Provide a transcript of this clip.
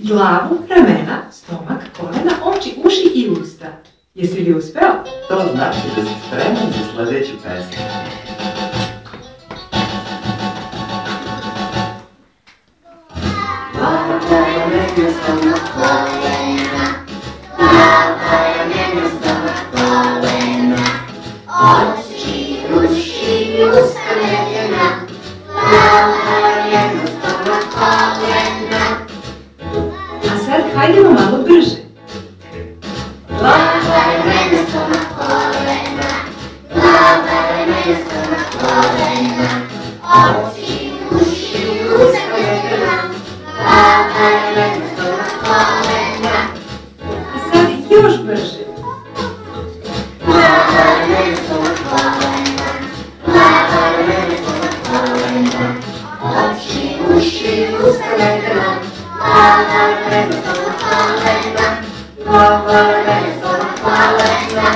Glavu, ramena, stomak, kolena, oči, uši i usta. Jesi li uspeo? To znači da si spreman za sledeću pesmu. Glava, ramena, stomak, kolena. Glava, ramena, stomak, kolena. Oči, uši i usta ledena. Glava, ramena, stomak, kolena. A sad hajdemo malo brže. Glava, ramena, stomak, kolena. Glava, ramena, stomak, kolena. Oči, uši i usta ledena. Glava, ramena, stomak, kolena. A sad još brže. Glava, ramena, stomak, kolena. Glava, ramena, stomak, kolena. Oči, uši i usta ledena. Glava, ramena, stomak, kolena. Glava, ramena, stomak, kolena.